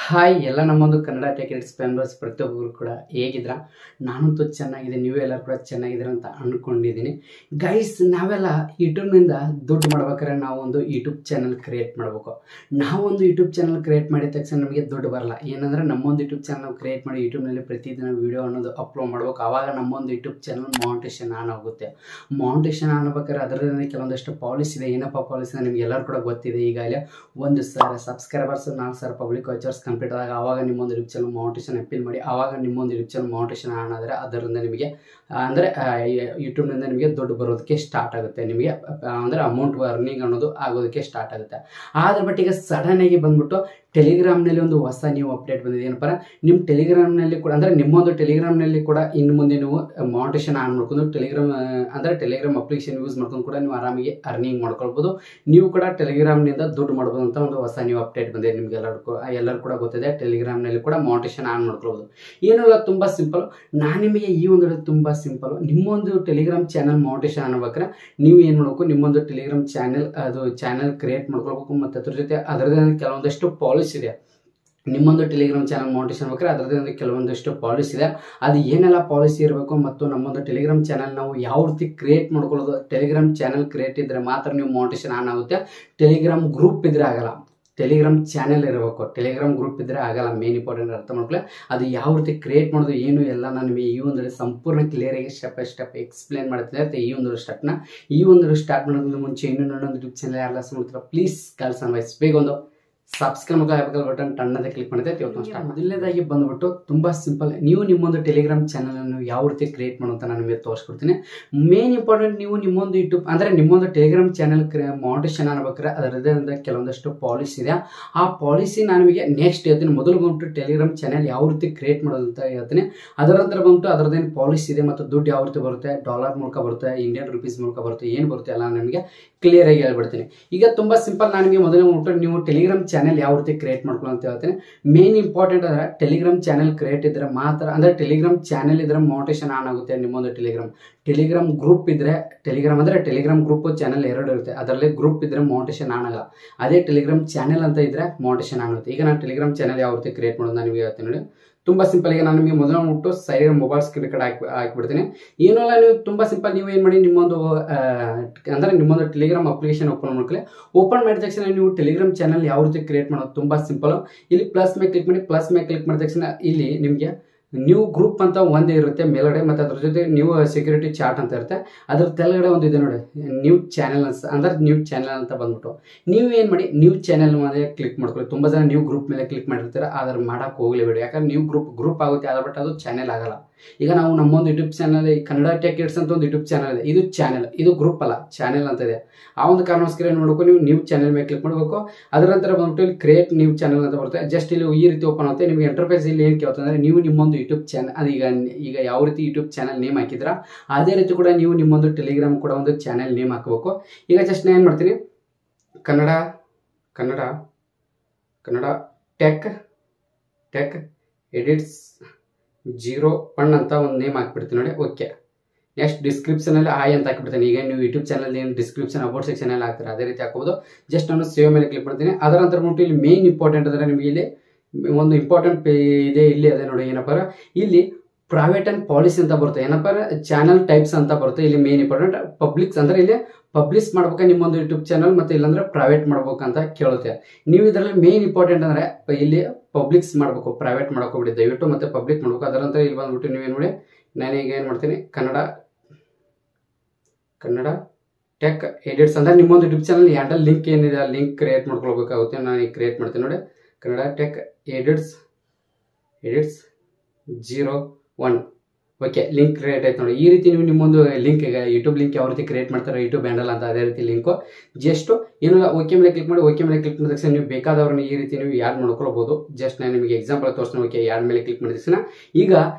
Hi ಎಲ್ಲ ನಮ್ಮೊಂದು Kannada tech ಎಡ್ಸ್ members ಪ್ರತಿಯೊಬ್ಬರು ಕೂಡ ಹೇಗಿದ್ರ ನಾನಂತೂ ಚೆನ್ನಾಗಿದೆ, ನೀವು ಎಲ್ಲರೂ ಕೂಡ ಚೆನ್ನಾಗಿದ್ದೀರ ಅಂತ ಅಂದ್ಕೊಂಡಿದ್ದೀನಿ. ಗೈಸ್, ನಾವೆಲ್ಲ ಯೂಟ್ಯೂಬ್ನಿಂದ ದುಡ್ಡು ಮಾಡ್ಬೇಕಾದ್ರೆ ನಾವೊಂದು ಯೂಟ್ಯೂಬ್ ಚಾನಲ್ ಕ್ರಿಯೇಟ್ ಮಾಡಬೇಕು. ನಾವೊಂದು ಯೂಟ್ಯೂಬ್ ಚಾನಲ್ ಕ್ರಿಯೇಟ್ ಮಾಡಿದ ತಕ್ಷಣ ನಮಗೆ ದುಡ್ಡು ಬರಲ್ಲ. ಏನಂದರೆ ನಮ್ಮೊಂದು ಯೂಟ್ಯೂಬ್ ಚಾನಲ್ ಕ್ರಿಯೇಟ್ ಮಾಡಿ ಯೂಟ್ಯೂಬ್ನಲ್ಲಿ ಪ್ರತಿದಿನ ವೀಡಿಯೋ ಅನ್ನೋದು ಅಪ್ಲೋಡ್ ಮಾಡಬೇಕು. ಆವಾಗ ನಮ್ಮೊಂದು ಯೂಟ್ಯೂಬ್ ಚಾನಲ್ ಮಾನಿಟೇಷನ್ ಆನ್ ಆಗುತ್ತೆ. ಮಾನಿಟೇಷನ್ ಆನ್ ಆಗ್ಬೇಕಾದ್ರೆ ಅದರಲ್ಲಿ ಕೆಲವೊಂದಷ್ಟು ಪಾಲಿಸಿ ಇದೆ. ಏನಪ್ಪ ಪಾಲಿಸಿ ನಿಮ್ಗೆ ಎಲ್ಲರೂ ಕೂಡ ಗೊತ್ತಿದೆ. ಈಗಾಗಲೇ 1,000 ಸಬ್ಸ್ಕ್ರೈಬರ್ಸ್ 4,000 ಪಬ್ಲಿಕ್ ವಾಚರ್ಸ್ ಕಂಪ್ಲೀಟ್ ಆದಾಗ ಆವಾಗ ನಿಮ್ಮೊಂದು ಯೂಟ್ಯೂಬ್ ಚಾನಲ್ ಮಾನಿಟೇಷನ್ ಅಪೀಲ್ ಮಾಡಿ ಆವಾಗ ನಿಮ್ಮೊಂದು ಯೂಟ್ಯೂಬ್ ಚಾನಲ್ ಮಾನಿಟೇಷನ್ ಆನ್ ಆದರೆ ಅದರಿಂದ ನಿಮಗೆ ಅಂದರೆ ಯೂಟ್ಯೂಬ್ನಿಂದ ನಿಮಗೆ ದುಡ್ಡು ಬರೋದಕ್ಕೆ ಸ್ಟಾರ್ಟ್ ಆಗುತ್ತೆ. ನಿಮಗೆ ಅಂದರೆ ಅಮೌಂಟ್ ಅರ್ನಿಂಗ್ ಅನ್ನೋದು ಆಗೋದಕ್ಕೆ ಸ್ಟಾರ್ಟ್ ಆಗುತ್ತೆ. ಆದರೆ ಬಟ್ ಈಗ ಸಡನ್ನಾಗಿ ಬಂದ್ಬಿಟ್ಟು ಟೆಲಿಗ್ರಾಮ್ನಲ್ಲಿ ಒಂದು ಹೊಸ ನೀವು ಅಪ್ಡೇಟ್ ಬಂದಿದೆ. ಏನಪ್ಪ, ನಿಮ್ಮ ಟೆಲಿಗ್ರಾಮ್ನಲ್ಲಿ ಕೂಡ ಅಂದರೆ ನಿಮ್ಮೊಂದು ಟೆಲಿಗ್ರಾಮ್ನಲ್ಲಿ ಕೂಡ ಇನ್ನು ಮುಂದೆ ನೀವು ಮಾನಿಟೇಷನ್ ಆನ್ ಮಾಡ್ಕೊಂಡು ಟೆಲಿಗ್ರಾಮ್ ಅಪ್ಲಿಕೇಶನ್ ಯೂಸ್ ಮಾಡ್ಕೊಂಡು ಕೂಡ ನೀವು ಆರಾಮಿಗೆ ಅರ್ನಿಂಗ್ ಮಾಡ್ಕೊಳ್ಬೋದು. ನೀವು ಕೂಡ ಟೆಲಿಗ್ರಾಮ್ನಿಂದ ದುಡ್ಡು ಮಾಡ್ಬೋದು ಅಂತ ಒಂದು ಹೊಸ ನೀವು ಅಪ್ಡೇಟ್ ಬಂದಿದೆ. ನಿಮ್ಗೆ ಎಲ್ಲರೂ ಕೂಡ ಗೊತ್ತಿದೆ. ಟೆಲಿಗ್ರಾಮ್ನಲ್ಲಿ ಕೂಡ ಮಾನಿಟೇಷನ್ ಆನ್ ಮಾಡ್ಕೊಳ್ಬೋದು. ಏನಿಲ್ಲ, ತುಂಬ ಸಿಂಪಲ್. ನಾನು ನಿಮಗೆ ಈ ಒಂದು ತುಂಬ ಸಿಂಪಲ್. ನಿಮ್ಮೊಂದು ಟೆಲಿಗ್ರಾಮ್ ಚಾನಲ್ ಮಾನಿಟೇಷನ್ ಆಗ್ಬೇಕಾದ್ರೆ ನೀವು ಏನು ಮಾಡಬೇಕು, ನಿಮ್ಮೊಂದು ಟೆಲಿಗ್ರಾಮ್ ಚಾನಲ್ ಕ್ರಿಯೇಟ್ ಮಾಡ್ಕೊಳ್ಬೇಕು. ಮತ್ತು ಅದ್ರ ಜೊತೆ ಅದರದೇ ಕೆಲವೊಂದಷ್ಟು ಪಾಲಿಸಿ ಇದೆ. ನಿಮ್ಮೊಂದು ಟೆಲಿಗ್ರಾಮ್ ಚಾನಲ್ ಮಾನಿಟೇಷನ್ ಆಗ್ಬೇಕಾದ್ರೆ ಅದರದೇ ಕೆಲವೊಂದಷ್ಟು ಪಾಲಿಸಿ ಇದೆ. ಅದು ಏನೆಲ್ಲ ಪಾಲಿಸಿ ಇರಬೇಕು ಮತ್ತು ನಮ್ಮೊಂದು ಟೆಲಿಗ್ರಾಮ್ ಚಾನಲ್ ನಾವು ಯಾವ ರೀತಿ ಕ್ರಿಯೇಟ್ ಮಾಡ್ಕೊಳ್ಳೋದು. ಟೆಲಿಗ್ರಾಮ್ ಚಾನಲ್ ಕ್ರಿಯೇಟ್ ಇದ್ದರೆ ಮಾತ್ರ ನೀವು ಮಾನಿಟೇಷನ್ ಆನ್ ಆಗುತ್ತೆ. ಟೆಲಿಗ್ರಾಮ್ ಗ್ರೂಪ್ ಇದ್ರೆ ಆಗಲ್ಲ. ಟೆಲಿಗ್ರಾಮ್ ಚಾನೆಲ್ ಇರಬೇಕು. ಟೆಲಿಗ್ರಾಮ್ ಗ್ರೂಪ್ ಇದ್ದರೆ ಆಗಲ್ಲ. ಮೇನ್ ಇಂಪಾರ್ಟೆಂಟ್ ಅರ್ಥ ಮಾಡ್ಕೊಳ್ಳಿ. ಅದು ಯಾವ ರೀತಿ ಕ್ರಿಯೇಟ್ ಮಾಡೋದು ಏನು ಎಲ್ಲ ನಾನು ನಿಮಗೆ ಈ ಒಂದು ಸಂಪೂರ್ಣ ಕ್ಲಿಯರಾಗಿ ಸ್ಟೆಪ್ ಬೈ ಸ್ಟೆಪ್ ಎಕ್ಸ್ಪ್ಲೇನ್ ಮಾಡ್ತೀನಿ ಅಂತ ಈ ಒಂದು ಸ್ಟಾರ್ಟ್ ಮಾಡೋದ್ರಿಂದ ಮುಂಚೆ ಇನ್ನೂ ನನ್ನೊಂದು ಯೂಟ್ಯೂಬ್ ಚಾನಲ್ ಯಾರು ಮಾಡ್ತಾರೆ ಪ್ಲೀಸ್ ಗರ್ಲ್ಸ್ ಅಂಡ್ ಬಾಯ್ಸ್ ಬೇಗ ಒಂದು ಸಬ್ಸ್ಕ್ರೈಬ್ ಬಟನ್ ಟಣ್ಣದೇ ಕ್ಲಿಕ್ ಮಾಡಿದ್ರೆ ಮೊದಲನೇದಾಗಿ ಬಂದ್ಬಿಟ್ಟು ತುಂಬ ಸಿಂಪಲ್. ನೀವು ನಿಮ್ಮೊಂದು ಟೆಲಿಗ್ರಾಮ್ ಚಾನಲ್ ಅನ್ನು ಯಾವ ರೀತಿ ಕ್ರಿಯೇಟ್ ಮಾಡೋಂತ ನಾನು ನಿಮಗೆ ತೋರಿಸ್ಕೊಡ್ತೀನಿ. ಮೇನ್ ಇಂಪಾರ್ಟೆಂಟ್, ನೀವು ನಿಮ್ಮೊಂದು ಯೂಟ್ಯೂಬ್ ಅಂದರೆ ನಿಮ್ಮೊಂದು ಟೆಲಿಗ್ರಾಮ್ ಚಾನಲ್ ಮಾನಿಟೇಷನ್ ಆಗ್ಬೇಕಾದ್ರೆ ಅದರದೇ ಕೆಲವೊಂದಷ್ಟು ಪಾಲಿಸಿ ಇದೆ. ಆ ಪಾಲಿಸಿ ನಾನು ನಿಮಗೆ ನೆಕ್ಸ್ಟ್ ಹೇಳ್ತೀನಿ. ಮೊದಲು ಬಂದ್ಬಿಟ್ಟು ಟೆಲಿಗ್ರಾಮ್ ಚಾನಲ್ ಯಾವ ರೀತಿ ಕ್ರಿಯೇಟ್ ಮಾಡೋದು ಅಂತ ಹೇಳ್ತೀನಿ. ಅದರ ನಂತರ ಬಂದ್ಬಿಟ್ಟು ಅದರದ್ದೇನು ಪಾಲಿಸಿ ಇದೆ ಮತ್ತು ದುಡ್ಡು ಯಾವ ರೀತಿ ಬರುತ್ತೆ, ಡಾಲರ್ ಮೂಲಕ ಬರುತ್ತೆ, ಇಂಡಿಯನ್ ರುಪೀಸ್ ಮೂಲಕ ಬರುತ್ತೆ, ಏನು ಬರುತ್ತೆ ಎಲ್ಲ ನಿಮಗೆ ಕ್ಲಿಯರ್ ಆಗಿ ಹೇಳ್ಬಿಡ್ತೀನಿ. ಈಗ ತುಂಬ ಸಿಂಪಲ್. ನಾನು ನಿಮಗೆ ಮೊದಲು ಬಂದ್ಬಿಟ್ಟು ನೀವು ಟೆಲಿಗ್ರಾಮ್ ಚಾನಲ್ ಯಾವ ರೀತಿ ಕ್ರಿಯೇಟ್ ಮಾಡ್ಕೊಳ್ಳೋ ಅಂತ ಹೇಳ್ತೀನಿ. ಮೇನ್ ಇಂಪಾರ್ಟೆಂಟ್ ಅಂದರೆ ಟೆಲಿಗ್ರಾಮ್ ಚಾನಲ್ ಕ್ರಿಯೇಟ್ ಇದ್ರೆ ಮಾತ್ರ, ಅಂದರೆ ಟೆಲಿಗ್ರಾಮ್ ಚಾನಲ್ ಇದ್ರೆ ಮಾನಿಟೇಷನ್ ಆನ್ ಆಗುತ್ತೆ. ನಿಮ್ಮೊಂದು ಟೆಲಿಗ್ರಾಮ್ ಗ್ರೂಪ್ ಇದ್ರೆ, ಟೆಲಿಗ್ರಾಮ್ ಗ್ರೂಪ್ ಚಾನಲ್ ಎರಡು ಇರುತ್ತೆ. ಅದರಲ್ಲಿ ಗ್ರೂಪ್ ಇದ್ರೆ ಮಾನಿಟೇಷನ್ ಆನ್ ಆಗಲ್ಲ. ಅದೇ ಟೆಲಿಗ್ರಾಮ್ ಚಾನಲ್ ಅಂತ ಇದ್ರೆ ಮಾನಿಟೇಷನ್ ಆನ್ ಆಗುತ್ತೆ. ಈಗ ನಾನು ಟೆಲಿಗ್ರಾಮ್ ಚಾನಲ್ ಯಾವ ರೀತಿ ಕ್ರಿಯೇಟ್ ಮಾಡೋದು ನಾನು ನಿಮಗೆ ಹೇಳ್ತೀನಿ ನೋಡಿ. ತುಂಬ ಸಿಂಪಲ್. ಈಗ ನಾನು ನಿಮಗೆ ಮೊದಲು ಬಿಟ್ಟು ಸೈಡ್ ಮೊಬೈಲ್ ಸ್ಕ್ರೀನ್ ಕಡೆ ಹಾಕಿಬಿಡ್ತೀನಿ. ಏನಲ್ಲ, ನೀವು ತುಂಬ ಸಿಂಪಲ್. ನೀವು ಏನು ಮಾಡಿ, ನಿಮ್ಮೊಂದು ಟೆಲಿಗ್ರಾಮ್ ಅಪ್ಲಿಕೇಶನ್ ಓಪನ್ ಮಾಡ್ಕೊಳ್ಳಿ. ಓಪನ್ ಮಾಡಿದ ತಕ್ಷಣ ನೀವು ಟೆಲಿಗ್ರಾಮ್ ಚಾನಲ್ ಯಾವ ರೀತಿ ಕ್ರಿಯೇಟ್ ಮಾಡೋದು ತುಂಬ ಸಿಂಪಲ್. ಇಲ್ಲಿ ಪ್ಲಸ್ ಮೇಲೆ ಕ್ಲಿಕ್ ಮಾಡಿ. ಪ್ಲಸ್ ಮೇಲೆ ಕ್ಲಿಕ್ ಮಾಡಿದ ತಕ್ಷಣ ಇಲ್ಲಿ ನಿಮಗೆ ನ್ಯೂ ಗ್ರೂಪ್ ಅಂತ ಒಂದೇ ಇರುತ್ತೆ ಮೇಲ್ಗಡೆ, ಮತ್ತು ಅದ್ರ ಜೊತೆ ನ್ಯೂ ಸೆಕ್ಯೂರಿಟಿ ಚಾರ್ಟ್ ಅಂತ ಇರುತ್ತೆ. ಅದ್ರ ತೆಳಗಡೆ ಒಂದು ಇದೆ ನೋಡಿ, ನ್ಯೂ ಚಾನಲ್ ಅಂತ ಬಂದ್ಬಿಟ್ಟು ನೀವು ಏನು ಮಾಡಿ, ನ್ಯೂ ಚಾನಲ್ ಮೇಲೆ ಕ್ಲಿಕ್ ಮಾಡ್ಕೊಳ್ಳಿ. ತುಂಬ ಜನ ನ್ಯೂ ಗ್ರೂಪ್ ಮೇಲೆ ಕ್ಲಿಕ್ ಮಾಡಿರ್ತಾರೆ, ಆದ್ರೆ ಮಾಡೋಕೆ ಹೋಗಲೇಬೇಡಿ. ಯಾಕಂದ್ರೆ ನ್ಯೂ ಗ್ರೂಪ್ ಆಗುತ್ತೆ, ಆದ್ರೆ ಬಟ್ ಅದು ಚಾನಲ್ ಆಗಲ್ಲ. ಈಗ ನಾವು ನಮ್ಮೊಂದು ಯೂಟ್ಯೂಬ್ ಚಾನಲ್ ಕನ್ನಡ ಟೆಕ್ ಎಡ್ಸ್ ಅಂತ ಒಂದು ಯೂಟ್ಯೂಬ್ ಚಾನಲ್ ಇದೆ. ಇದು ಚಾನಲ್, ಇದು ಗ್ರೂಪ್ ಅಲ್ಲ, ಚಾನಲ್ ಅಂತ ಇದೆ. ಆ ಒಂದು ಕಾರಣಕ್ಕೋಸ್ಕರ ಏನು ಮಾಡಬೇಕು, ನೀವು ನ್ಯೂ ಚಾನಲ್ ಮೇಲೆ ಕ್ಲಿಕ್ ಮಾಡಬೇಕು. ಅದರ ನಂತರ ಬಂದ್ಬಿಟ್ಟು ಇಲ್ಲಿ ಕ್ರಿಯೇಟ್ ನ್ಯೂ ಚಾನಲ್ ಅಂತ ಬರುತ್ತೆ. ಜಸ್ಟ್ ಇಲ್ಲಿ ಈ ರೀತಿ ಓಪನ್ ಆಗುತ್ತೆ. ನಿಮಗೆ ಎಂಟರ್ಪ್ರೈಸ್ ಇಲ್ಲಿ ಏನು ಕೇಳ್ತದೆ ಅಂದರೆ, ನೀವು ನಿಮ್ಮೊಂದು ಯೂಟ್ಯೂಬ್ ಚಾನಲ್, ಅದು ಈಗ ಯಾವ ರೀತಿ ಯೂಟ್ಯೂಬ್ ಚಾನಲ್ ನೇಮ್ ಹಾಕಿದ್ರ ಅದೇ ರೀತಿ ಕೂಡ ನೀವು ನಿಮ್ಮೊಂದು ಟೆಲಿಗ್ರಾಮ್ ಕೂಡ ಒಂದು ಚಾನಲ್ ನೇಮ್ ಹಾಕಬೇಕು. ಈಗ ಜಸ್ಟ್ ನಾನು ಏನು ಮಾಡ್ತೀನಿ, ಕನ್ನಡ ಟೆಕ್ ಎಡಿಟ್ಸ್ 01 ಅಂತ ಒಂದು ನೇಮ್ ಹಾಕ್ಬಿಡ್ತೀನಿ ನೋಡಿ. ಓಕೆ, ನೆಕ್ಸ್ಟ್ ಡಿಸ್ಕ್ರಿಪ್ಷನಲ್ಲಿ ಆಯ್ ಅಂತ ಹಾಕಿಬಿಡ್ತೀನಿ. ಈಗ ನೀವು ಯೂಟ್ಯೂಬ್ ಚಾನಲ್ ಏನು ಡಿಸ್ಕ್ರಿಪ್ಷನ್ ಅಬೌಟ್ ಸೆಕ್ಷನಲ್ಲಿ ಹಾಕ್ತಾರೆ ಅದೇ ರೀತಿ ಹಾಕೋದು. ಜಸ್ಟ್ ನಾನು ಸೇವ್ ಮೇಲೆ ಕ್ಲಿಕ್ ಮಾಡ್ತೀನಿ. ಅದರ ನಂತರ ಬಂದ್ಬಿಟ್ಟು ಇಲ್ಲಿ ಮೇನ್ ಇಂಪಾರ್ಟೆಂಟ್ ಅಂದರೆ ನಿಮಗೆ ಇಲ್ಲಿ ಒಂದು ಇಂಪಾರ್ಟೆಂಟ್ ಇದೆ. ಇಲ್ಲಿ ಅದೇ ನೋಡಿ, ಏನಪ್ಪ ಇಲ್ಲಿ ಪ್ರೈವೇಟ್ ಅಂಡ್ ಪಾಲಿಸಿ ಅಂತ ಬರುತ್ತೆ. ಏನಪ್ಪ ಚಾನಲ್ ಟೈಪ್ಸ್ ಅಂತ ಬರುತ್ತೆ. ಇಲ್ಲಿ ಮೇನ್ ಇಂಪಾರ್ಟೆಂಟ್ ಪಬ್ಲಿಕ್ಸ್ ಅಂದರೆ ಇಲ್ಲಿ ಪಬ್ಲಿಷ್ ಮಾಡ್ಬೇಕು ನಿಮ್ಮೊಂದು ಯೂಟ್ಯೂಬ್ ಚಾನಲ್, ಮತ್ತು ಇಲ್ಲಾಂದ್ರೆ ಪ್ರೈವೇಟ್ ಮಾಡ್ಬೇಕಂತ ಕೇಳುತ್ತೆ. ನೀವು ಇದರಲ್ಲಿ ಮೇನ್ ಇಂಪಾರ್ಟೆಂಟ್ ಅಂದರೆ ಇಲ್ಲಿ ಪಬ್ಲಿಕ್ಸ್ ಮಾಡಬೇಕು, ಪ್ರೈವೇಟ್ ಮಾಡ್ಕೊಬಿಡಿ ದಯವಿಟ್ಟು, ಮತ್ತು ಪಬ್ಲಿಕ್ ಮಾಡಬೇಕು. ಅದರ ನಂತರ ಇಲ್ಲಿ ಬಂದ್ಬಿಟ್ಟು ನೀವೇನು ನೋಡಿ, ನಾನೀಗ ಏನು ಮಾಡ್ತೀನಿ, ಕನ್ನಡ ಟೆಕ್ ಎಡಿಟ್ಸ್ ಅಂದರೆ ನಿಮ್ಮೊಂದು ಯೂಟ್ಯೂಬ್ ಚಾನಲ್ ಹ್ಯಾಂಡಲ್ ಲಿಂಕ್ ಏನಿದೆ ಆ ಲಿಂಕ್ ಕ್ರಿಯೇಟ್ ಮಾಡ್ಕೊಳ್ಬೇಕಾಗುತ್ತೆ. ನಾನು ಈಗ ಕ್ರಿಯೇಟ್ ಮಾಡ್ತೀನಿ ನೋಡಿ, Kannada tech edits 01. Okay, link create ಆಯ್ತು ನೋಡಿ. ಈ ರೀತಿ ನೀವು ನಿಮ್ಮೊಂದು ಲಿಂಕ್, ಈಗ ಯೂಟ್ಯೂಬ್ ಲಿಂಕ್ ಯಾವ ರೀತಿ ಕ್ರಿಯೇಟ್ ಮಾಡ್ತಾರೆ, ಯೂಟ್ಯೂಬ್ ಹ್ಯಾಂಡಲ್ ಅಂತ ಅದೇ ರೀತಿ ಲಿಂಕು. ಜಸ್ಟ್ ಏನು ಓಕೆ ಮೇಲೆ ಕ್ಲಿಕ್ ಮಾಡಿ. ಓಕೆ ಮೇಲೆ ಕ್ಲಿಕ್ ಮಾಡಿದ ತಕ್ಷಣ ನೀವು ಬೇಕಾದವ್ರನ್ನ ಈ ರೀತಿ ನೀವು ಯಾಡ್ ಮಾಡ್ಕೊಳ್ಬೋದು. ಜಸ್ಟ್ ನಾನು ನಿಮಗೆ ಎಕ್ಸಾಂಪಲ್ ತೋರಿಸ್ತೀನಿ. ಓಕೆ, ಯಾಡ್ ಮೇಲೆ ಕ್ಲಿಕ್ ಮಾಡಿದ ತಕ್ಷಣ ಈಗ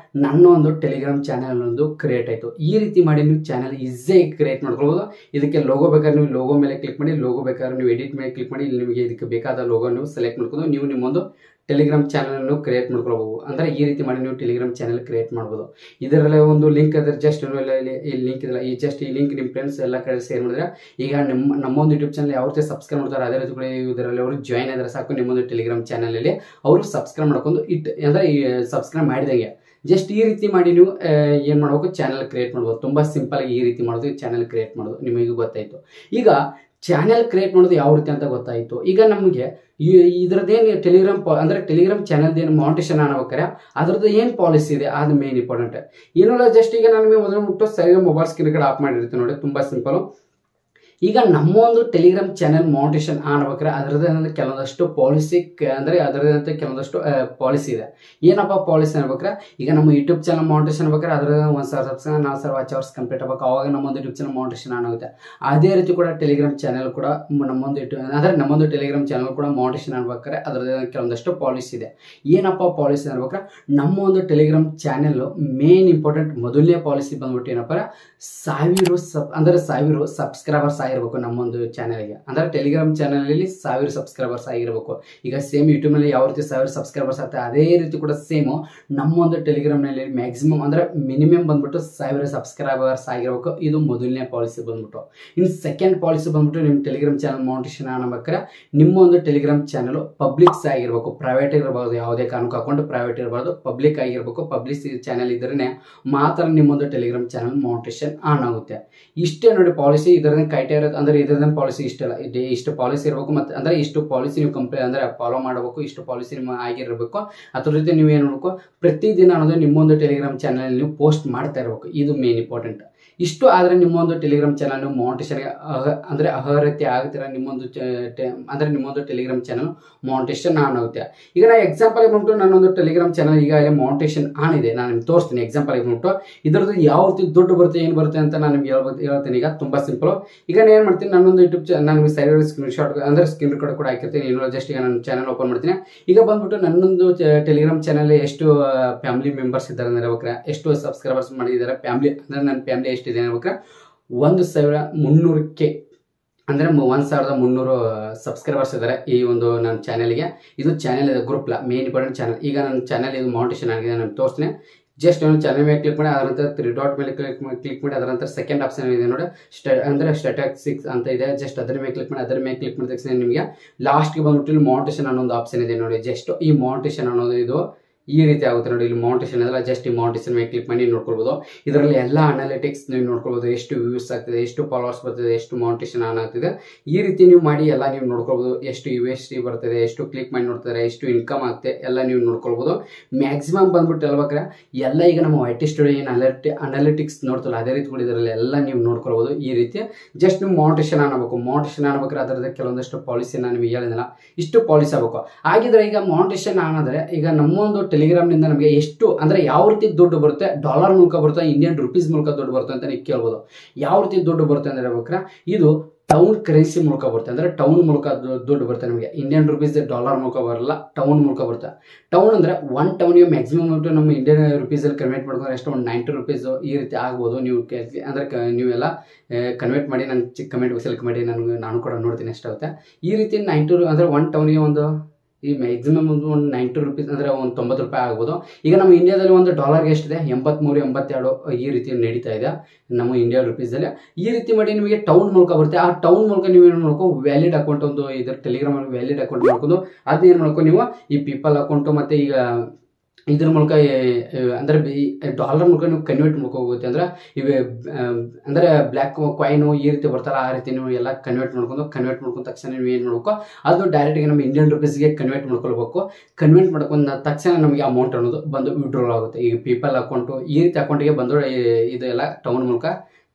ನನ್ನ ಒಂದು ಟೆಲಿಗ್ರಾಮ್ ಚಾನಲ್ ಒಂದು ಕ್ರಿಯೇಟ್ ಆಯಿತು. ಈ ರೀತಿ ಮಾಡಿ ನೀವು ಚಾನಲ್ ಈಸಿಯಾಗಿ ಕ್ರಿಯೇಟ್ ಮಾಡ್ಕೊಳ್ಬೋದು. ಇದಕ್ಕೆ ಲೋಗೋ ಬೇಕಾದ್ರೆ ನೀವು ಲೋಗೋ ಮೇಲೆ ಕ್ಲಿಕ್ ಮಾಡಿ, ಲೋಗೋ ಬೇಕಾದ್ರೆ ನೀವು ಎಡಿಟ್ ಮೇಲೆ ಕ್ಲಿಕ್ ಮಾಡಿ. ಇಲ್ಲಿ ನಿಮಗೆ ಇದಕ್ಕೆ ಬೇಕಾದ ಲೋಗೋ ನೀವು ಸೆಲೆಕ್ಟ್ ಮಾಡ್ಕೊಂಡು ನೀವು ನಿಮ್ಮೊಂದು ಟೆಲಿಗ್ರಾಮ್ ಚಾನಲ್ ಕ್ರಿಯೇಟ್ ಮಾಡ್ಕೊಳ್ಬಹುದು. ಅಂದ್ರೆ ಈ ರೀತಿ ಮಾಡಿ ನೀವು ಟೆಲಿಗ್ರಾಮ್ ಚಾನಲ್ ಕ್ರಿಯೇಟ್ ಮಾಡ್ಬೋದು. ಇದರಲ್ಲಿ ಒಂದು ಲಿಂಕ್ ಅದ್ರ ಜಸ್ಟ್ ಈ ಲಿಂಕ್ ಇದಲ್ಲ, ಈ ಜಸ್ಟ್ ಈ ಲಿಂಕ್ ನಿಮ್ಮ ಫ್ರೆಂಡ್ಸ್ ಎಲ್ಲ ಕಡೆ ಶೇರ್ ಮಾಡಿದ್ರೆ ಈಗ ನಮ್ಮೊಂದು ಯೂಟ್ಯೂಬ್ ಚಾನಲ್ ಯಾವ ರೀತಿ ಸಬ್ಸ್ಕ್ರೈಬ್ ಮಾಡ್ತಾರೆ ಅದೇ ರೀತಿ ಕೂಡ ಇದರಲ್ಲಿ ಅವರು ಜಾಯ್ನ್ ಆದರೆ ಸಾಕು, ನಿಮ್ಮೊಂದು ಟೆಲಿಗ್ರಾಮ್ ಚಾನಲ್ ಅಲ್ಲಿ ಅವರು ಸಬ್ಸ್ಕ್ರೈಬ್ ಮಾಡ್ಕೊಂಡು ಅಂದ್ರೆ ಸಬ್ಸ್ಕ್ರೈಬ್ ಮಾಡಿದಂಗೆ ಜಸ್ಟ್ ಈ ರೀತಿ ಮಾಡಿ ನೀವು ಏನ್ ಮಾಡ್ಬೇಕು, ಚಾನಲ್ ಕ್ರಿಯೇಟ್ ಮಾಡ್ಬೋದು. ತುಂಬಾ ಸಿಂಪಲ್ ಆಗಿ ಈ ರೀತಿ ಮಾಡೋದು, ಚಾನಲ್ ಕ್ರಿಯೇಟ್ ಮಾಡೋದು ನಿಮಗೆ ಗೊತ್ತಾಯ್ತು. ಈಗ ಚಾನೆಲ್ ಕ್ರಿಯೇಟ್ ಮಾಡೋದು ಯಾವ ರೀತಿ ಅಂತ ಗೊತ್ತಾಯಿತು. ಈಗ ನಮಗೆ ಇದ್ರದ್ದೇನು ಅಂದ್ರೆ ಟೆಲಿಗ್ರಾಮ್ ಚಾನಲ್ ಏನು ಮಾನಿಟೇಷನ್ ಆಗ್ಬೇಕಾರೆ ಅದ್ರದ್ದು ಏನು ಪಾಲಿಸಿ ಇದೆ ಅದು ಮೇನ್ ಇಂಪಾರ್ಟೆಂಟ್. ಏನಲ್ಲ ಜಸ್ಟ್ ಈಗ ನಾನು ನಿಮಗೆ ಮೊದಲು ಮುಟ್ಟು ಸರಿ ಮೊಬೈಲ್ ಸ್ಕ್ರೀನ್ ಕಡೆ ಆಫ್ ಮಾಡಿರ್ತೀನಿ ನೋಡಿ, ತುಂಬಾ ಸಿಂಪಲ್. ಈಗ ನಮ್ಮ ಒಂದು ಟೆಲಿಗ್ರಾಮ್ ಚಾನೆಲ್ ಮಾನಿಟೇಷನ್ ಆಗ್ಬೇಕಾದ್ರೆ ಅದರದ್ದು ಕೆಲವೊಂದಷ್ಟು ಪಾಲಿಸಿ ಅಂದ್ರೆ ಅದರದಂತೆ ಕೆಲವೊಂದಷ್ಟು ಪಾಲಿಸಿ ಇದೆ. ಏನಪ್ಪ ಪಾಲಿಸಿ ಅನ್ಬೇಕಾರೆ, ಈಗ ನಮ್ಮ ಯೂಟ್ಯೂಬ್ ಚಾನಲ್ ಮಾನಿಟೇಷನ್ ಆಗ್ಬೇಕಾದ್ರೆ ಅದ್ರ 1000 ಸಬ್ಸ್ಕ್ರೈಬ್ 4000 ವಾಚ್ ಅವರ್ಸ್ ಕಂಪ್ಲೀಟ್ ಆಗ್ಬೇಕು, ಅವಾಗ ನಮ್ಮೊಂದು ಯೂಟ್ಯೂಬ್ ಚಾನಲ್ ಮಾನಿಟೇಷನ್ ಆಗುತ್ತೆ. ಅದೇ ರೀತಿ ಕೂಡ ಟೆಲಿಗ್ರಾಮ್ ಚಾನಲ್ ಕೂಡ ನಮ್ಮೊಂದು ಟೆಲಿಗ್ರಾಮ್ ಚಾನಲ್ ಕೂಡ ಮಾನಿಟೇಷನ್ ಆಗ್ಬೇಕಾದ್ರೆ ಅದರದ್ದು ಕೆಲವೊಂದಷ್ಟು ಪಾಲಿಸಿ ಇದೆ. ಏನಪ್ಪ ಪಾಲಿಸಿ ಅನ್ಬೇಕಾರೆ, ನಮ್ಮ ಒಂದು ಟೆಲಿಗ್ರಾಮ್ ಚಾನೆಲ್ ಮೇನ್ ಇಂಪಾರ್ಟೆಂಟ್ ಮೊದಲನೇ ಪಾಲಿಸಿ ಬಂದ್ಬಿಟ್ಟು ಏನಪ್ಪ 1000 ಸಬ್ಸ್ಕ್ರೈಬರ್ಸ್ ಆಗಿರ್ಬೇಕು ನಮ್ಮೊಂದು ಚಾನಲ್ಗೆ. ಅಂದ್ರೆ ಟೆಲಿಗ್ರಾಮ್ ಚಾನಲ್ ಅಲ್ಲಿ 1000 ಸಬ್ಸ್ಕ್ರೈಬರ್ಸ್ ಆಗಿರ್ಬೇಕು. ಈಗ ಸೇಮ್ ಯೂಟ್ಯೂಬ್ ನಲ್ಲಿ ಯಾವ ರೀತಿ 1000 ಸಬ್ಸ್ಕ್ರೈಬರ್ಸ್ ಆಗ್ತದೆ ಅದೇ ರೀತಿ ಕೂಡ ಸೇಮ್ ನಮ್ಮೊಂದು ಟೆಲಿಗ್ರಾಮ್ ನಲ್ಲಿ ಮ್ಯಾಕ್ಸಿಮಮ್ ಅಂದ್ರೆ ಮಿನಿಮಮ್ ಬಂದ್ಬಿಟ್ಟು 1000 ಸಬ್ಸ್ಕ್ರೈಬರ್ಸ್ ಆಗಿರ್ಬೇಕು. ಇದು ಮೊದಲನೇ ಪಾಲಿಸಿ ಬಂದ್ಬಿಟ್ಟು. ಇನ್ನು ಸೆಕೆಂಡ್ ಪಾಲಿಸಿ ಬಂದ್ಬಿಟ್ಟು ನಿಮ್ಮ ಟೆಲಿಗ್ರಾಮ್ ಚಾನಲ್ ಮಾನಿಟೇಷನ್ ಆಗ್ಬೇಕಾದ್ರೆ ನಿಮ್ಮ ಒಂದು ಟೆಲಿಗ್ರಾಮ್ ಚಾನಲ್ ಪಬ್ಲಿಕ್ಸ್ ಆಗಿರ್ಬೇಕು, ಪ್ರೈವೇಟ್ ಇರಬಹುದು. ಯಾವುದೇ ಕಾರಣಕ್ಕೂ ಅಕೌಂಟ್ ಪ್ರೈವೇಟ್ ಇರಬಾರ್ದು, ಪಬ್ಲಿಕ್ ಆಗಿರ್ಬೇಕು. ಪಬ್ಲಿಕ್ ಚಾನಲ್ ಇದ್ರೆ ಮಾತ್ರ ನಿಮ್ಮೊಂದು ಟೆಲಿಗ್ರಾಮ್ ಚಾನಲ್ ಮಾನಿಟೇಷನ್ ಆನ್ ಆಗುತ್ತೆ. ಇಷ್ಟೇ ನೋಡಿ ಪಾಲಿಸಿ. ಇದರ ಕ್ರೈಟೇರಿಯಾ ಅಂದ್ರೆ ಇದರ ಪಾಲಿಸಿ ಇಷ್ಟಲ್ಲ, ಇಷ್ಟು ಪಾಲಿಸಿ ಇರಬೇಕು. ಮತ್ತೆ ಅಂದ್ರೆ ಇಷ್ಟು ಪಾಲಿಸಿ ನೀವು ಅಂದ್ರೆ ಫಾಲೋ ಮಾಡಬೇಕು, ಇಷ್ಟು ಪಾಲಿಸಿ ನಿಮ್ಮ ಆಗಿರಬೇಕು. ಅದ್ರ ಜೊತೆ ನೀವು ಏನು ಮಾಡಬೇಕು, ಪ್ರತಿದಿನ ಅನ್ನೋದು ನಿಮ್ಮೊಂದು ಟೆಲಿಗ್ರಾಮ್ ಚಾನಲ್ ನೀವು ಪೋಸ್ಟ್ ಮಾಡ್ತಾ ಇರಬೇಕು. ಇದು ಮೇನ್ ಇಂಪಾರ್ಟೆಂಟ್. ಇಷ್ಟು ಆದ್ರೆ ನಿಮ್ಮೊಂದು ಟೆಲಿಗ್ರಾಮ್ ಚಾನಲ್ ಮಾನಿಟೇಷನ್ ಅಂದ್ರೆ ಅರ್ಹತೆ ಆಗುತ್ತೀರ. ನಿಮ್ಮೊಂದು ಟೆಲಿಗ್ರಾಮ್ ಚಾನಲ್ ಮಾನಿಟೇಷನ್ ಆನ್ ಆಗುತ್ತೆ. ಈಗ ನಾ ಎಕ್ಸಾಂಪಲ್ ಬಂದ್ಬಿಟ್ಟು ನನ್ನೊಂದು ಟೆಲಿಗ್ರಾಮ್ ಚಾನಲ್ ಈಗ ಮಾನಿಟೇಷನ್ ಆನ್ ಇದೆ, ನಾನು ನಿಮ್ಗೆ ತೋರಿಸ್ತೀನಿ. ಎಕ್ಸಾಂಪಲ್ ಬಂದ್ಬಿಟ್ಟು ಇದ್ರದ್ದು ಯಾವ ರೀತಿ ದುಡ್ಡು ಬರುತ್ತೆ ಏನು ಬರುತ್ತೆ ಅಂತ ನಾನು ನಿಮ್ಗೆ ಹೇಳ್ತೀನಿ. ಈಗ ತುಂಬಾ ಸಿಂಪಲ್. ಈಗ ನಾನು ಏನು ಮಾಡ್ತೀನಿ, ನನ್ನೊಂದು ಯೂಟ್ಯೂಬ್ ನಾನು ಸೈಡ್ ಸ್ಕ್ರೀನ್ ಶಾಟ್ ಅಂದ್ರೆ ಸ್ಕ್ರೀನ್ ರೆಕಾರ್ಡ್ ಕೂಡ ಹಾಕಿರ್ತೀನಿ. ಇನ್ನೊಂದು ಜಸ್ಟ್ ಈಗ ನನ್ನ ಚಾನಲ್ ಓಪನ್ ಮಾಡ್ತೀನಿ. ಈಗ ಬಂದ್ಬಿಟ್ಟು ನನ್ನೊಂದು ಟೆಲಿಗ್ರಾಮ್ ಚಾನಲ್ ಎಷ್ಟು ಫ್ಯಾಮಿಲಿ ಮೆಂಬರ್ಸ್ ಇದ್ದಾರೆ ಅಂದ್ರೆ ಎಷ್ಟು ಸಬ್ಸ್ಕ್ರೈಬರ್ಸ್ ಮಾಡಿದ್ದಾರೆ ಫ್ಯಾಮಿಲಿ ಅಂದ್ರೆ ನನ್ನ ಫ್ಯಾಮಿಲಿ ಎಷ್ಟಿದೆ ಅನ್ಬೇಕಾ 1300K ಅಂದ್ರೆ 1300 ಸಬ್ಸ್ಕ್ರೈಬರ್ಸ್ ಇದ್ದಾರೆ ಈ ಒಂದು ನನ್ನ ಚಾನಲ್ಗೆ. ಇದು ಚಾನಲ್ ಇದೆ, ಗ್ರೂಪ್ ಮೇನ್ ಇಂಪಾರ್ಟೆಂಟ್ ಚಾನಲ್. ಈಗ ನನ್ನ ಚಾನಲ್ ಇದು ಮಾನಿಟೇಷನ್ ಆಗಿದೆ, ನಾನು ತೋರಿಸ್ತೀನಿ. ಜಸ್ಟ್ ಒಂದು ಚಾನಲ್ ಮೇಲೆ ಕ್ಲಿಕ್ ಮಾಡಿ, ಅದರ ನಂತರ 3 ಡಾಟ್ ಮೇಲೆ ಕ್ಲಿಕ್ ಮಾಡಿ, ಅದರ ನಂತರ ಸೆಕೆಂಡ್ ಆಪ್ಷನ್ ಇದೆ ನೋಡಿ, ಅಂದ್ರೆ ಸ್ಟಾಟಿಸ್ಟಿಕ್ಸ್ ಅಂತ ಇದೆ. ಜಸ್ಟ್ ಅದರ ಮೇಲೆ ಕ್ಲಿಕ್ ಮಾಡಿ, ಅದರ ಮೇಲೆ ಕ್ಲಿಕ್ ಮಾಡಿದ ತಕ್ಷಣ ನಿಮಗೆ ಲಾಸ್ಟ್ಗೆ ಬಂದ್ಬಿಟ್ಟು ಮಾನಿಟೇಷನ್ ಅನ್ನೋ ಒಂದು ಆಪ್ಷನ್ ಇದೆ ನೋಡಿ. ಜಸ್ಟ್ ಈ ಮಾನಿಟೇಷನ್ ಅನ್ನೋದು ಇದು ಈ ರೀತಿ ಆಗುತ್ತೆ ನೋಡಿ. ಇಲ್ಲಿ ಮಾನಿಟೇಷನ್ ಅದಲ್ಲ, ಜಸ್ಟ್ ಈ ಮಾನಿಟೇಷನ್ ಮೇಲೆ ಕ್ಲಿಕ್ ಮಾಡಿ ನೋಡ್ಕೊಳ್ಬಹುದು. ಇದರಲ್ಲಿ ಎಲ್ಲ ಅನಾಲಿಟಿಕ್ಸ್ ನೀವು ನೋಡ್ಕೊಳ್ಬಹುದು, ಎಷ್ಟು ವ್ಯೂಸ್ ಆಗ್ತಿದೆ, ಎಷ್ಟು ಫಾಲೋವರ್ಸ್ ಬರ್ತಿದೆ, ಎಷ್ಟು ಮಾನಿಟೇಷನ್ ಆನ್ ಆಗ್ತಿದೆ. ಈ ರೀತಿ ನೀವು ಮಾಡಿ ಎಲ್ಲ ನೀವು ನೋಡ್ಕೊಳ್ಬಹುದು. ಎಷ್ಟು USD ಬರ್ತಿದೆ, ಎಷ್ಟು ಕ್ಲಿಕ್ ಮಾಡಿ ನೋಡ್ತಾರೆ, ಎಷ್ಟು ಇನ್ಕಮ್ ಆಗ್ತದೆ ಎಲ್ಲ ನೀವು ನೋಡ್ಕೊಳ್ಬಹುದು. ಮ್ಯಾಕ್ಸಿಮಮ್ ಬಂದ್ಬಿಟ್ಟು ಹೇಳ್ಬೇಕಾರೆ ಎಲ್ಲ ಈಗ ನಮ್ಮ IT ಸ್ಟುಡಿಯೋ ಏನು ಅನಾಲಿಟಿಕ್ಸ್ ನೋಡ್ತಲ್ಲ ಅದೇ ರೀತಿ ಕೂಡ ಇದರಲ್ಲಿ ಎಲ್ಲ ನೀವು ನೋಡ್ಕೊಳ್ಬಹುದು. ಈ ರೀತಿ ಜಸ್ಟ್ ನೀವು ಮಾನಿಟೇಷನ್ ಆಗಬೇಕು. ಮಾನಿಟೇಷನ್ ಆಗ್ಬೇಕಾದ್ರೆ ಅದರದ ಕೆಲವೊಂದಷ್ಟು ಪಾಲಿಸಿ ನಾನು ನಿಮಗೆ ಹೇಳಿದಿಲ್ಲ, ಇಷ್ಟು ಪಾಲಿಸಿ ಆಗಬೇಕು. ಹಾಗಿದ್ರೆ ಈಗ ಮಾನಿಟೇಷನ್ ಆನಾದ್ರೆ ಈಗ ನಮ್ಮೊಂದು ಟೆಲಿಗ್ರಾಮ್ ನಿಂದ ನಮಗೆ ಎಷ್ಟು ಅಂದ್ರೆ ಯಾವ ರೀತಿ ದುಡ್ಡು ಬರುತ್ತೆ, ಡಾಲರ್ ಮೂಲಕ ಬರುತ್ತೆ, ಇಂಡಿಯನ್ ರುಪೀಸ್ ಮೂಲಕ ದುಡ್ಡು ಬರುತ್ತೆ ಅಂತ ನೀವು ಕೇಳ್ಬೋದು. ಯಾವ ರೀತಿ ದುಡ್ಡು ಬರುತ್ತೆ ಅಂದ್ರೆ ಹೇಳ್ಬೇಕಾರೆ ಇದು ಟೌನ್ ಕರೆನ್ಸಿ ಮೂಲಕ ಬರುತ್ತೆ. ಅಂದ್ರೆ ಟೌನ್ ಮೂಲಕ ದುಡ್ಡು ಬರುತ್ತೆ ನಮಗೆ. ಇಂಡಿಯನ್ ರುಪೀಸ್ ಡಾಲರ್ ಮೂಲಕ ಬರಲ್ಲ, ಟೌನ್ ಮೂಲಕ ಬರುತ್ತೆ. ಟೌನ್ ಅಂದ್ರೆ 1 ಟೌನ್ ಮ್ಯಾಕ್ಸಿಮಮ್ ನಮ್ಮ ಇಂಡಿಯನ್ ರುಪೀಸ್ ಅಲ್ಲಿ ಕನ್ವರ್ಟ್ ಮಾಡ್ಕೊಂಡ್ರೆ ಎಷ್ಟು ಒಂದು 90 ರೂಪೀಸ್ ಈ ರೀತಿ ಆಗ್ಬೋದು. ನೀವು ಅಂದ್ರೆ ನೀವೆಲ್ಲ ಕನ್ವರ್ಟ್ ಮಾಡಿ ನನ್ನ ಚಿಕ್ಕ ಕಮೆಂಟ್ ಬಾಕ್ಸಲ್ಲಿ ಕಮೆಂಟ್ ನಾನು ಕೂಡ ನೋಡ್ತೀನಿ ಎಷ್ಟಾಗುತ್ತೆ. ಈ ರೀತಿ 90 ಅಂದ್ರೆ 1 ಟೌನ್ಗೆ ಒಂದು ಈ ಮ್ಯಾಕ್ಸಿಮಮ್ ಒಂದು 90 ರೂಪೀಸ್ ಅಂದ್ರೆ ಒಂದು 90 ರೂಪಾಯಿ ಆಗ್ಬೋದು. ಈಗ ನಮ್ಮ ಇಂಡಿಯಾದಲ್ಲಿ ಒಂದು ಡಾಲರ್ಗೆ ಎಷ್ಟಿದೆ 83 82 ಈ ರೀತಿ ನಡೀತಾ ಇದೆ ನಮ್ಮ ಇಂಡಿಯಾ ರುಪೀಸ್ ಅಲ್ಲಿ. ಈ ರೀತಿ ಮಾಡಿ ನಿಮಗೆ ಟೌನ್ ಮೂಲಕ ಬರುತ್ತೆ. ಆ ಟೌನ್ ಮೂಲಕ ನೀವು ಏನು ಮಾಡ್ಕೋ ವ್ಯಾಲಿಡ್ ಅಕೌಂಟ್ ಒಂದು ಇದರ ಟೆಲಿಗ್ರಾಮ್ ಅಲ್ಲಿ ವ್ಯಾಲಿಡ್ ಅಕೌಂಟ್ ಮಾಡ್ಕೊಂಡು ಅದನ್ನ ಮಾಡ್ಕೊ ನೀವು ಈ ಪೀಪಲ್ ಅಕೌಂಟು ಮತ್ತೆ ಈಗ ಇದ್ರ ಮೂಲಕ ಅಂದ್ರೆ ಡಾಲರ್ ಮೂಲಕ ನೀವು ಕನ್ವರ್ಟ್ ಮಾಡ್ಕೋಗುತ್ತೆ. ಅಂದ್ರೆ ಇವೆ ಅಂದ್ರೆ ಬ್ಲ್ಯಾಕ್ ಕಾಯಿನು ಈ ರೀತಿ ಬರ್ತಾರ ಆ ರೀತಿ ನೀವು ಎಲ್ಲ ಕನ್ವರ್ಟ್ ಮಾಡ್ಕೊಂಡ ತಕ್ಷಣ ನೀವು ಏನು ಮಾಡ್ಬೇಕು, ಅದು ಡೈರೆಕ್ಟ್ಗೆ ನಮ್ಮ ಇಂಡಿಯನ್ ರುಪೀಸ್ಗೆ ಕನ್ವರ್ಟ್ ಮಾಡ್ಕೊಳ್ಬೇಕು. ಕನ್ವರ್ಟ್ ಮಾಡ್ಕೊಂಡ ತಕ್ಷಣ ನಮಗೆ ಅಮೌಂಟ್ ಅನ್ನೋದು ಬಂದು ವಿಡ್ರಾಲ್ ಆಗುತ್ತೆ. ಈಗ ಪೀಪಲ್ ಅಕೌಂಟು ಈ ರೀತಿ ಅಕೌಂಟ್ಗೆ ಬಂದು ಇದು ಎಲ್ಲ ಟೌನ್ ಮೂಲಕ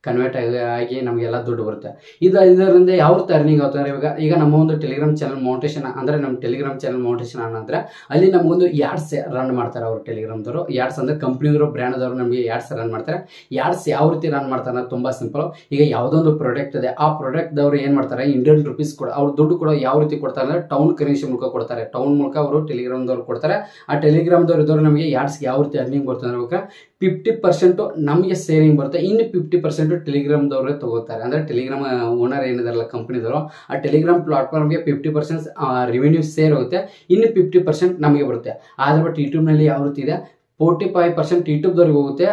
ಕನ್ವರ್ಟ್ ಆಗಿ ನಮಗೆಲ್ಲ ದುಡ್ಡು ಬರುತ್ತೆ. ಇದರಿಂದ ಯಾವ ರೀತಿ ಅರ್ನಿಂಗ್ ಆಗ್ತದೆ ಈಗ ನಮ್ಮ ಒಂದು ಟೆಲಿಗ್ರಾಮ್ ಚಾನಲ್ ಮಾನಿಟೇಷನ್ ಅಂದ್ರೆ ನಮ್ಮ ಟೆಲಿಗ್ರಾಮ್ ಚಾನಲ್ ಮಾನಿಟೇಷನ್ ಅಂದ್ರೆ ಅಲ್ಲಿ ನಮಗೊಂದು ಯಾಡ್ಸ್ ರನ್ ಮಾಡ್ತಾರೆ ಅವರು ಟೆಲಿಗ್ರಾಮ್ದವರು. ಯಾಡ್ಸ್ ಅಂದ್ರೆ ಕಂಪ್ನಿದವರು ಬ್ರ್ಯಾಂಡ್ದವರು ನಮಗೆ ಯಾಡ್ಸ್ ರನ್ ಮಾಡ್ತಾರೆ. ಯಾಡ್ಸ್ ಯಾವ ರೀತಿ ರನ್ ಮಾಡ್ತಾರೆ ಅನ್ನೋದು ತುಂಬಾ ಸಿಂಪಲ್. ಈಗ ಯಾವುದೊಂದು ಪ್ರಾಡಕ್ಟ್ ಇದೆ, ಆ ಪ್ರಾಡಕ್ಟ್ದವರು ಏನು ಮಾಡ್ತಾರೆ ಇಂಡಿಯನ್ ರುಪೀಸ್ ಕೂಡ ಅವ್ರು ದುಡ್ಡು ಕೂಡ ಯಾವ ರೀತಿ ಕೊಡ್ತಾರೆ ಅಂದ್ರೆ ಟೌನ್ ಕರೆನ್ಸಿ ಮೂಲಕ ಕೊಡ್ತಾರೆ. ಟೌನ್ ಮೂಲಕ ಅವರು ಟೆಲಿಗ್ರಾಮ್ದವ್ರು ಕೊಡ್ತಾರೆ. ಆ ಟೆಲಿಗ್ರಾಮ್ದವ್ರು ಇದ್ದವರು ನಮಗೆ ಯಾಡ್ಸ್ಗೆ ಯಾವ ರೀತಿ ಅರ್ನಿಂಗ್ ಬರ್ತದೆ ಅಂದ್ರೆ 50% ನಮಗೆ ಸೇವಿಂಗ್ ಬರುತ್ತೆ, ಇನ್ನು 50% 50% ಟೆಲಿಗ್ರಾಮ್ದವರೇ ತಗೋತಾರೆ. ಅಂದರೆ ಟೆಲಿಗ್ರಾಮ್ ಓನರ್ ಏನಿದಾರಲ್ಲ ಕಂಪ್ನಿದವರು, ಆ ಟೆಲಿಗ್ರಾಮ್ ಪ್ಲಾಟ್ಫಾರ್ಮ್ಗೆ 50% ರೆವಿನ್ಯೂ ಸೇರ್ ಹೋಗುತ್ತೆ, ಇನ್ನು 50% ನಮಗೆ ಬರುತ್ತೆ. ಆದರೆ ಬಟ್ ಯೂಟ್ಯೂಬ್ನಲ್ಲಿ ಯಾವ ರೀತಿ ಇದೆ, 45% ಯೂಟ್ಯೂಬ್ದವ್ರಿಗೆ ಹೋಗುತ್ತೆ,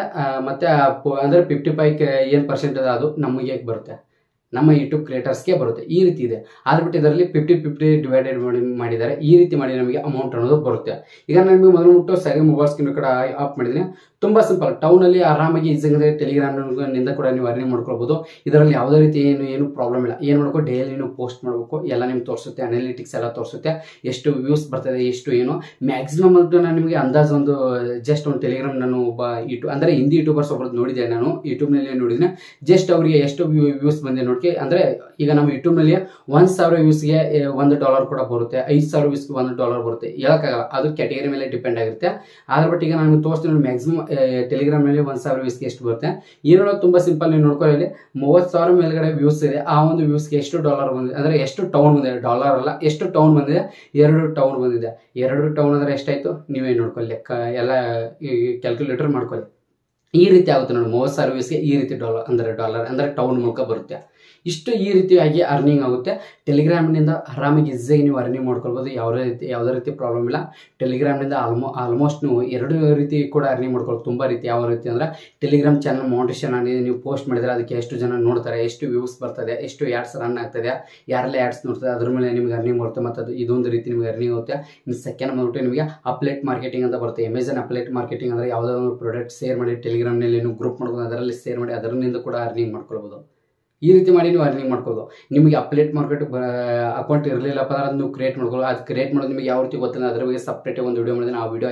ಮತ್ತು ಅಂದರೆ 55 ಏನು ಪರ್ಸೆಂಟ್ ಇದೆ ಅದು ನಮಗೆ ಬರುತ್ತೆ, ನಮ್ಮ ಯೂಟ್ಯೂಬ್ ಕ್ರಿಯೇಟರ್ಸ್ಗೆ ಬರುತ್ತೆ. ಈ ರೀತಿ ಇದೆ. ಆದ್ರೆ ಬಿಟ್ಟು ಇದರಲ್ಲಿ 50-50 ಡಿವೈಡೆಡ್ ಮಾಡಿದ್ದಾರೆ. ಈ ರೀತಿ ಮಾಡಿ ನಮಗೆ ಅಮೌಂಟ್ ಅನ್ನೋದು ಬರುತ್ತೆ. ಈಗ ನಾನು ನಿಮಗೆ ಮೊದಲು ಮುಟ್ಟು ಸರಿ ಮೊಬೈಲ್ ಸ್ಕ್ರೀನ್ ಕಡೆ ಆಫ್ ಮಾಡಿದ್ದೀನಿ. ತುಂಬ ಸಿಂಪಲ್, ಟೌನಲ್ಲಿ ಆರಾಮಾಗಿ ಈಸಿಯಾಗಿ ಟೆಲಿಗ್ರಾಮ್ನಿಂದ ಕೂಡ ನೀವು ಅರ್ನಿಂಗ್ ಮಾಡ್ಕೊಳ್ಬೋದು. ಇದರಲ್ಲಿ ಯಾವುದೇ ರೀತಿ ಏನು ಪ್ರಾಬ್ಲಮ್ ಇಲ್ಲ. ಏನು ಮಾಡಬೇಕು, ಡೈಲಿ ನೀವು ಪೋಸ್ಟ್ ಮಾಡಬೇಕು, ಎಲ್ಲ ನಿಮ್ಗೆ ತೋರಿಸುತ್ತೆ, ಅನಾಲಿಟಿಕ್ಸ್ ಎಲ್ಲ ತೋರಿಸುತ್ತೆ, ಎಷ್ಟು ವ್ಯೂಸ್ ಬರ್ತದೆ, ಎಷ್ಟು ಏನು ಮ್ಯಾಕ್ಸಿಮಮ್ ಅಂತ ನಾನು ನಿಮಗೆ ಅಂದಾಜು ಒಂದು ಜಸ್ಟ್ ಒಂದು ಟೆಲಿಗ್ರಾಮ್ ನಾನು ಒಬ್ಬ ಅಂದರೆ ಹಿಂದಿ ಯೂಟ್ಯೂಬರ್ಸ್ ಒಬ್ಬರದ್ದು ನೋಡಿದ್ದೆ, ನಾನು ಯೂಟ್ಯೂಬ್ನಲ್ಲಿ ನೋಡಿದ್ದೀನಿ. ಜಸ್ಟ್ ಅವರಿಗೆ ಎಷ್ಟು ವ್ಯೂಸ್ ಬಂದಿದೆ ನೋಡಿ. ಅಂದರೆ ಈಗ ನಮ್ಮ ಯೂಟ್ಯೂಬ್ನಲ್ಲಿ 1000 ವ್ಯೂಸ್ಗೆ $1 ಕೂಡ ಬರುತ್ತೆ, 5000 ವ್ಯೂಸ್ಗೆ $1 ಬರುತ್ತೆ. ಹೇಳೋಕ್ಕಾಗಲ್ಲ, ಅದು ಕ್ಯಾಟಗರಿ ಮೇಲೆ ಡಿಪೆಂಡ್ ಆಗಿರುತ್ತೆ. ಆದ್ರೆ ಬಟ್ ಈಗ ನಾನು ತೋರಿಸ್ತೀನಿ ಮ್ಯಾಕ್ಸಿಮಮ್ ಟೆಲಿಗ್ರಾಮ್ನಲ್ಲಿ 1000 ವ್ಯೂಸ್ಗೆ ಎಷ್ಟು ಬರುತ್ತೆ. ಏನೋ ತುಂಬ ಸಿಂಪಲ್, ನೀವು ನೋಡ್ಕೊಳ್ಳಿ, 30,000 ಮೇಲ್ಗಡೆ ವ್ಯೂಸ್ ಇದೆ. ಆ ಒಂದು ವ್ಯೂಸ್ಗೆ ಎಷ್ಟು $1 ಬಂದಿದೆ, ಅಂದರೆ ಎಷ್ಟು ಟೌನ್ ಬಂದಿದೆ, ಡಾಲರ್ ಅಲ್ಲ, ಎಷ್ಟು ಟೌನ್ ಬಂದಿದೆ, 2 ಟೌನ್ ಬಂದಿದೆ. 2 ಟೌನ್ ಅಂದರೆ ಎಷ್ಟಾಯಿತು ನೀವೇ ನೋಡ್ಕೊಳ್ಳಿ, ಲೆಕ್ಕ ಎಲ್ಲ ಕ್ಯಾಲ್ಕುಲೇಟರ್ ಮಾಡ್ಕೊಳ್ಳಿ. ಈ ರೀತಿ ಆಗುತ್ತೆ ನೋಡಿ, 30,000 ವ್ಯೂಸ್ಗೆ ಈ ರೀತಿ ಡಾಲರ್ ಅಂದರೆ ಟೌನ್ ಮೂಲಕ ಬರುತ್ತೆ. ಇಷ್ಟು ಈ ರೀತಿಯಾಗಿ ಅರ್ನಿಂಗ್ ಆಗುತ್ತೆ. ಟೆಲಿಗ್ರಾಮ್ನಿಂದ ಆರಾಮಾಗಿ ಈಸಿಯಾಗಿ ನೀವು ಅರ್ನಿಂಗ್ ಮಾಡ್ಕೊಳ್ಬೋದು. ಯಾವುದೇ ರೀತಿ ಪ್ರಾಬ್ಲಮ್ ಇಲ್ಲ. ಟೆಲಿಗ್ರಾಮ್ನಿಂದ ಆಲ್ಮೋಸ್ಟ್ ನೀವು 2 ರೀತಿ ಕೂಡ ಅರ್ನಿಂಗ್ ಮಾಡ್ಕೊಳ್ಳೋದು. ತುಂಬ ರೀತಿ, ಯಾವ ರೀತಿ ಅಂದರೆ ಟೆಲಿಗ್ರಾಮ್ ಚಾನಲ್ ಮಾನಿಟೈಸೇಷನ್ ಆಗಿದೆ, ನೀವು ಪೋಸ್ಟ್ ಮಾಡಿದರೆ ಅದಕ್ಕೆ ಎಷ್ಟು ಜನ ನೋಡ್ತಾರೆ, ಎಷ್ಟು ವ್ಯೂಸ್ ಬರ್ತದೆ, ಎಷ್ಟು ಆ್ಯಡ್ಸ್ ರನ್ ಆಗ್ತದೆ, ಯಾರೆಲ್ಲ ಆ್ಯಡ್ಸ್ ನೋಡ್ತಾರೆ, ಅದ್ರ ಮೇಲೆ ನಿಮಗೆ ಅರ್ನಿಂಗ್ ಬರುತ್ತೆ. ಮತ್ತು ಅದು ಇದೊಂದು ರೀತಿ ನಿಮಗೆ ಅರ್ನಿಂಗ್ ಆಗುತ್ತೆ. ಇನ್ನು ಸೆಕೆಂಡ್ ಬಂದ್ಬಿಟ್ಟು ನಿಮಗೆ ಅಪ್ಲೇಟ್ ಮಾರ್ಕೆಟಿಂಗ್ ಅಂತ ಬರುತ್ತೆ. ಅಮೆಝಾನ್ ಅಪ್ಲೇಟ್ ಮಾರ್ಕೆಟಿಂಗ್ ಅಂದರೆ ಯಾವುದೋ ಒಂದು ಪ್ರಾಡಕ್ಟ್ ಶೇರ್ ಮಾಡಿ ಟೆಲಿಗ್ರಾಮ್ನಲ್ಲಿ ನೀವು ಗ್ರೂಪ್ ಮಾಡ್ಕೊಂಡು ಅದರಲ್ಲಿ ಶೇರ್ ಮಾಡಿ ಅದರಿಂದ ಕೂಡ ಅರ್ನಿಂಗ್ ಮಾಡ್ಕೊಳ್ಬೋದು. ಈ ರೀತಿ ಮಾಡಿ ನೀವು ಅರ್ನಿಂಗ್ ಮಾಡ್ಕೋದು. ನಿಮಗೆ ಅಪ್ಲೇಟ್ ಮಾರ್ಕೆಟ್ ಅಕೌಂಟ್ ಇರಲಿಲ್ಲಪ್ಪ ಅಂದ್ರೆ ನೀವು ಕ್ರಿಯೇಟ್ ಮಾಡ್ಕೊಳ್ಳೋ. ಅದು ಕ್ರಿಯೇಟ್ ಮಾಡೋದು ನಿಮಗೆ ಯಾವ ರೀತಿ ಗೊತ್ತಿಲ್ಲ, ಅದ್ರ ಬಗ್ಗೆ ಸಪ್ರೇಟ್ ಒಂದು ವಿಡಿಯೋ ಮಾಡಿದ್ರೆ ಆ ವಿಡಿಯೋ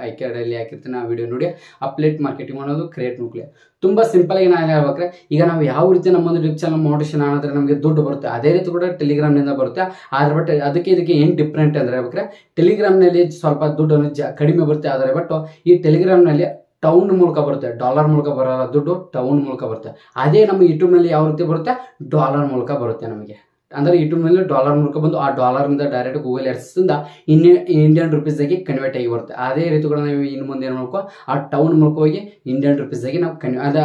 ಐಕಾರ್ಡಲ್ಲಿ ಹಾಕಿರ್ತೀನಿ, ಆ ವಿಡಿಯೋ ನೋಡಿ ಅಪ್ಲೇಟ್ ಮಾರ್ಕೆಟಿಂಗ್ ಮಾಡೋದು ಕ್ರಿಯೇಟ್ ಮಾಡ್ಕೊಳ್ಳಿ. ತುಂಬ ಸಿಂಪಲಾಗಿ ನಾನು ಹೇಳ್ಬೇಕ್ರೆ, ಈಗ ನಾವು ಯಾವ ರೀತಿ ನಮ್ಮೊಂದು ಯೂಟ್ಯೂಬ್ ಚಾನಲ್ ಮಾನಿಟೈಸೇಷನ್ ಆದರೆ ನಮಗೆ ದುಡ್ಡು ಬರುತ್ತೆ, ಅದೇ ರೀತಿ ಕೂಡ ಟೆಲಿಗ್ರಾಮ್ನಿಂದ ಬರುತ್ತೆ. ಆದರೆ ಬಟ್ ಇದಕ್ಕೆ ಏನು ಡಿಫ್ರೆಂಟ್ ಅಂದರೆ ಹೇಳ್ಬೇಕ್ರೆ, ಟೆಲಿಗ್ರಾಮ್ನಲ್ಲಿ ಸ್ವಲ್ಪ ದುಡ್ಡು ಕಡಿಮೆ ಬರುತ್ತೆ. ಆದರೆ ಬಟ್ ಈ ಟೆಲಿಗ್ರಾಮ್ನಲ್ಲಿ ಟೌನ್ ಮೂಲಕ ಬರುತ್ತೆ, ಡಾಲರ್ ಮೂಲಕ ಬರೋಲ್ಲ ದುಡ್ಡು, ಟೌನ್ ಮೂಲಕ ಬರುತ್ತೆ. ಅದೇ ನಮ್ಮ ಯೂಟ್ಯೂಬ್ನಲ್ಲಿ ಯಾವ ರೀತಿ ಬರುತ್ತೆ, ಡಾಲರ್ ಮೂಲಕ ಬರುತ್ತೆ ನಮಗೆ. ಅಂದರೆ ಯೂಟ್ಯೂಬ್ನಲ್ಲಿ ಡಾಲರ್ ಮೂಲಕ ಬಂದು ಆ ಡಾಲರ್ನಿಂದ ಡೈರೆಕ್ಟ್ ಗೂಗಲ್ ಆಡ್ಸಿಂದ ಇಂಡಿಯನ್ ರುಪೀಸಾಗಿ ಕನ್ವರ್ಟ್ ಆಗಿ ಬರುತ್ತೆ. ಅದೇ ರೀತಿ ಕೂಡ ನಾವು ಇನ್ನು ಮುಂದೆ ಏನು ಮಾಡ್ಕೋ, ಆ ಟೌನ್ ಮೂಲಕ ಹೋಗಿ ಇಂಡಿಯನ್ ರುಪೀಸಾಗಿ ನಾವು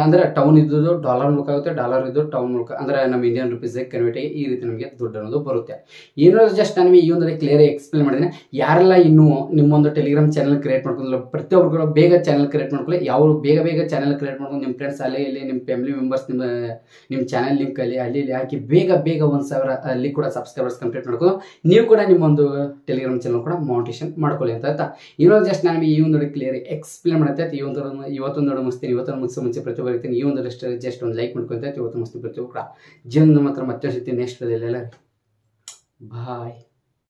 ಅಂದರೆ ಟೌನ್ ಇದ್ದು ಡಾಲರ್ ಮೂಲಕ ಆಗುತ್ತೆ, ಡಾಲರ್ ಇದ್ದು ಟೌನ್ ಮೂಲಕ ಅಂದರೆ ನಮ್ಮ ಇಂಡಿಯನ್ ರುಪೀಸಾಗಿ ಕನ್ವರ್ಟ್ ಆಗಿ ಈ ರೀತಿ ನಮಗೆ ದುಡ್ಡು ಅನ್ನೋದು ಬರುತ್ತೆ. ಏನೋ ಜಸ್ಟ್ ನಾನು ಈ ಒಂದು ಕ್ಲಿಯರ್ ಎಕ್ಸ್ಪ್ಲೇನ್ ಮಾಡಿದ್ದೀನಿ. ಯಾರೆಲ್ಲ ಇನ್ನೂ ನಿಮ್ಮೊಂದು ಟೆಲಿಗ್ರಾಮ್ ಚಾನಲ್ ಕ್ರಿಯೇಟ್ ಮಾಡ್ಕೊಂಡಿಲ್ಲ, ಪ್ರತಿಯೊಬ್ಬರು ಕೂಡ ಬೇಗ ಚಾನಲ್ ಕ್ರಿಯೇಟ್ ಮಾಡ್ಕೊಳ್ಳಿ. ಯಾವ ಬೇಗ ಚಾನಲ್ ಕ್ರಿಯೇಟ್ ಮಾಡ್ಕೊಂಡು ನಿಮ್ಮ ಫ್ರೆಂಡ್ಸ್ ಅಲ್ಲಿ ಇಲ್ಲಿ ನಿಮ್ಮ ಫ್ಯಾಮಿಲಿ ಮೆಂಬರ್ಸ್ ನಿಮ್ಮ ಚಾನಲ್ ಲಿಂಕ್ ಅಲ್ಲಿ ಹಾಕಿ ಬೇಗ 1000 ಅಲ್ಲಿ ಕೂಡ ಸಬ್ಸ್ಕ್ರೈಬರ್ಸ್ ಕಂಪ್ಲೀಟ್ ಮಾಡ್ಕೊಂಡು ನೀವು ಕೂಡ ನಿಮ್ಮೊಂದು ಟೆಲಿಗ್ರಾಮ್ ಚಾನಲ್ ಕೂಡ ಮಾನಿಟೈಸೇಷನ್ ಮಾಡ್ಕೊಳ್ಳಿ ಅಂತ ಆಯ್ತಾ. ಇನ್ನೊಂದು ಜಸ್ಟ್ ನಾನು ಈ ಒಂದು ಕ್ಲಿಯರ್ ಎಕ್ಸ್ಪ್ಲೇನ್ ಮಾಡುತ್ತೆ. ಇವತ್ತೊಂದು ಮುಗಿಸ್ತೀನಿ, ಮುಂಚೆ ಪ್ರತಿಯೊಬ್ಬರು ಇರ್ತೀನಿ. ಈ ಒಂದು ಜಸ್ಟ್ ಒಂದು ಲೈಕ್ ಮಾಡ್ಕೊಂತ ಇವತ್ತು ಮುಗಿಸ್ತೀನಿ. ಪ್ರತಿಯೊಬ್ಬರು ಕೂಡ ಜೀವನದ ಮಾತ್ರ ಮತ್ತೆ ಸಿಗ್ತೀನಿ ನೆಕ್ಸ್ಟ್ ಎಲ್ಲ. ಬಾಯ್.